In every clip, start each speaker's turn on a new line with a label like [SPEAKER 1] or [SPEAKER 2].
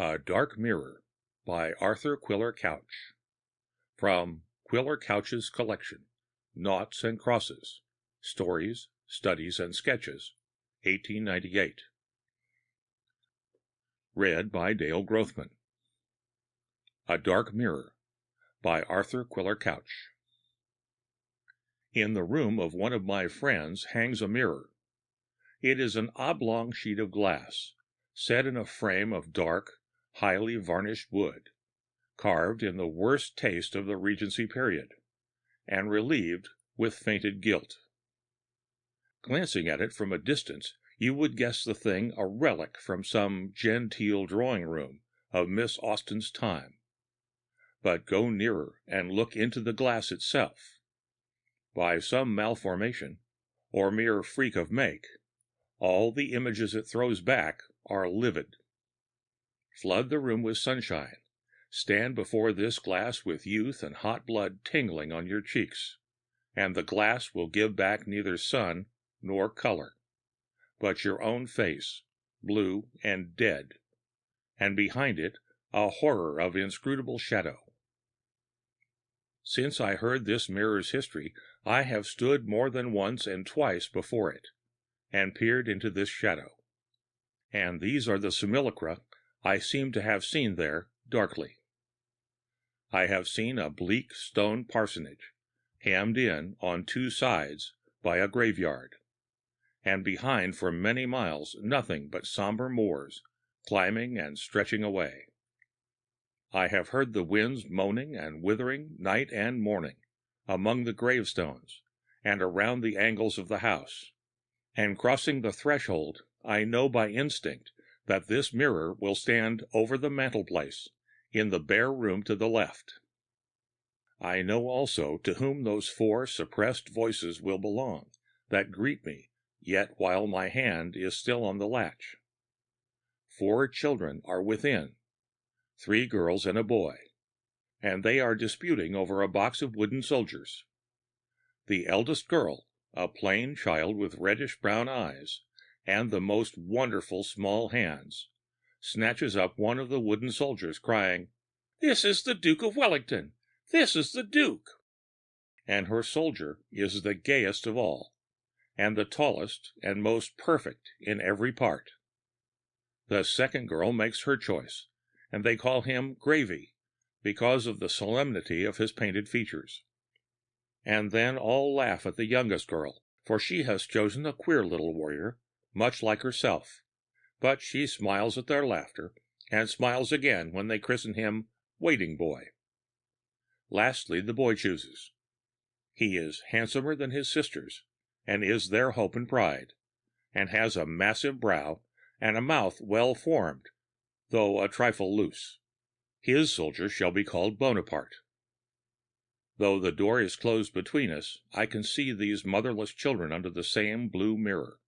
[SPEAKER 1] A Dark Mirror by Arthur Quiller-Couch, from Quiller-Couch's collection, Noughts and Crosses, Stories, Studies, and Sketches, 1898. Read by Dale Grothman. A Dark Mirror by Arthur Quiller-Couch. In the room of one of my friends hangs a mirror. It is an oblong sheet of glass, set in a frame of dark, highly varnished wood, carved in the worst taste of the Regency period, and relieved with fainted gilt. Glancing at it from a distance, you would guess the thing a relic from some genteel drawing-room of Miss Austen's time. But go nearer and look into the glass itself. By some malformation, or mere freak of make, all the images it throws back are livid. Flood the room with sunshine, stand before this glass with youth and hot blood tingling on your cheeks, and the glass will give back neither sun nor color, but your own face, blue and dead, and behind it a horror of inscrutable shadow. Since I heard this mirror's history, I have stood more than once and twice before it, and peered into this shadow. And these are the simulacra I seem to have seen there darkly. I have seen a bleak stone parsonage, hemmed in on two sides by a graveyard, and behind for many miles nothing but somber moors climbing and stretching away. I have heard the winds moaning and withering night and morning among the gravestones and around the angles of the house, and crossing the threshold I know by instinct that this mirror will stand over the mantelpiece in the bare room to the left. I know also to whom those four suppressed voices will belong that greet me yet while my hand is still on the latch. 4 children are within, 3 girls and a boy, and they are disputing over a box of wooden soldiers. The eldest girl, a plain child with reddish-brown eyes and the most wonderful small hands, snatches up one of the wooden soldiers, crying, "This is the Duke of Wellington! This is the Duke!" And her soldier is the gayest of all, and the tallest and most perfect in every part. The second girl makes her choice, and they call him Gravy, because of the solemnity of his painted features. And then all laugh at the youngest girl, for she has chosen a queer little warrior, much like herself, but she smiles at their laughter, and smiles again when they christen him Waiting Boy. Lastly, the boy chooses. He is handsomer than his sisters, and is their hope and pride, and has a massive brow and a mouth well formed, though a trifle loose. His soldier shall be called Bonaparte. Though the door is closed between us, I can see these motherless children under the same blue mirror.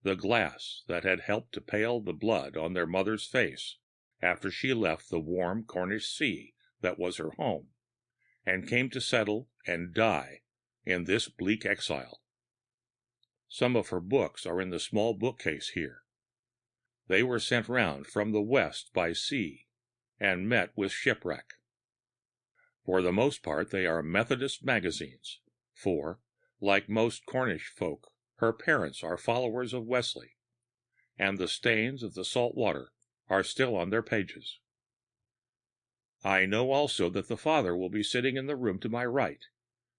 [SPEAKER 1] The glass that had helped to pale the blood on their mother's face after she left the warm Cornish sea that was her home, and came to settle and die in this bleak exile. Some of her books are in the small bookcase here. They were sent round from the west by sea, and met with shipwreck. For the most part they are Methodist magazines, for, like most Cornish folk, her parents are followers of Wesley, and the stains of the salt water are still on their pages. I know also that the father will be sitting in the room to my right,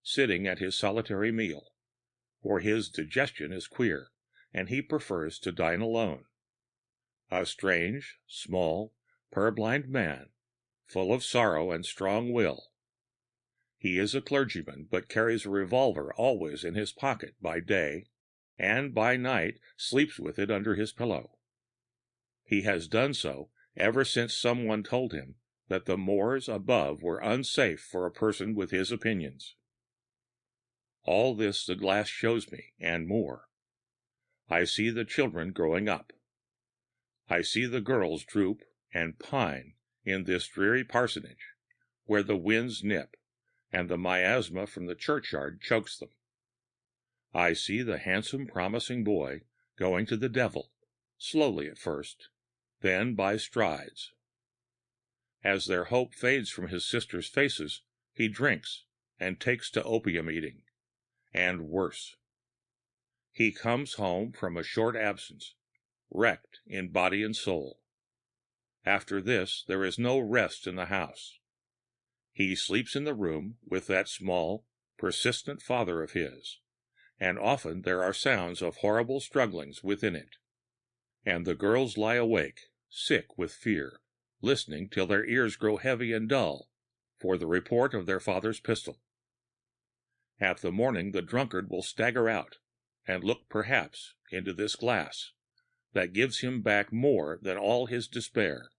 [SPEAKER 1] sitting at his solitary meal, for his digestion is queer, and he prefers to dine alone. A strange, small, purblind man, full of sorrow and strong will. He is a clergyman, but carries a revolver always in his pocket by day, and by night sleeps with it under his pillow. He has done so ever since someone told him that the moors above were unsafe for a person with his opinions. All this the glass shows me, and more. I see the children growing up. I see the girls droop and pine in this dreary parsonage, where the winds nip, and the miasma from the churchyard chokes them. I see the handsome, promising boy going to the devil, slowly at first, then by strides. As their hope fades from his sisters' faces, he drinks and takes to opium eating, and worse. He comes home from a short absence, wrecked in body and soul. After this, there is no rest in the house. He sleeps in the room with that small, persistent father of his, and often there are sounds of horrible strugglings within it. And the girls lie awake, sick with fear, listening till their ears grow heavy and dull for the report of their father's pistol. At the morning the drunkard will stagger out and look perhaps into this glass that gives him back more than all his despair.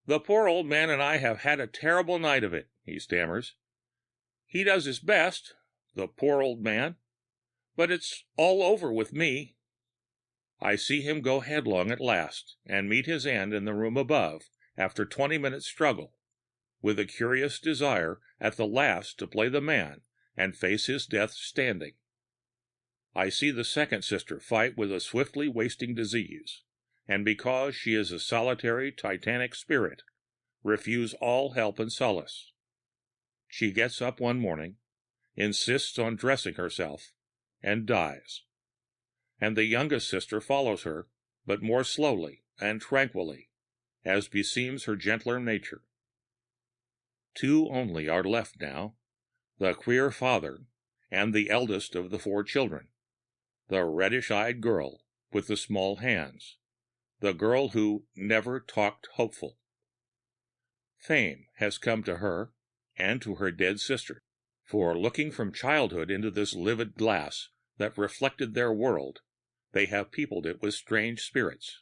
[SPEAKER 1] "The poor old man and I have had a terrible night of it," he stammers. "He does his best, the poor old man, but it's all over with me." I see him go headlong at last, and meet his end in the room above after 20 minutes' struggle, with a curious desire at the last to play the man and face his death standing. I see the second sister fight with a swiftly wasting disease, and because she is a solitary titanic spirit, refuse all help and solace. She gets up one morning, insists on dressing herself, and dies. And the youngest sister follows her, but more slowly and tranquilly, as beseems her gentler nature. 2 only are left now, the queer father and the eldest of the 4 children, the reddish-eyed girl with the small hands, the girl who never talked hopeful. Fame has come to her and to her dead sister, for looking from childhood into this livid glass that reflected their world, they have peopled it with strange spirits.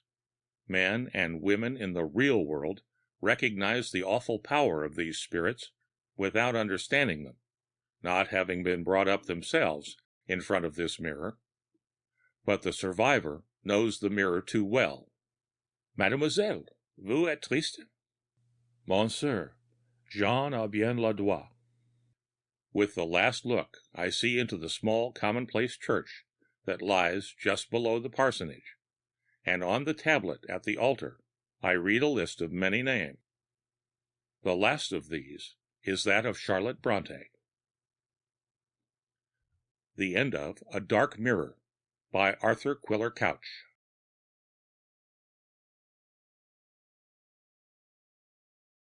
[SPEAKER 1] Men and women in the real world recognize the awful power of these spirits without understanding them, not having been brought up themselves in front of this mirror. But the survivor knows the mirror too well. "Mademoiselle, vous êtes triste?" "Monsieur, j'en ai bien le droit." With the last look, I see into the small commonplace church that lies just below the parsonage, and on the tablet at the altar I read a list of many names. The last of these is that of Charlotte Bronte. The end of A Dark Mirror by Arthur Quiller-Couch.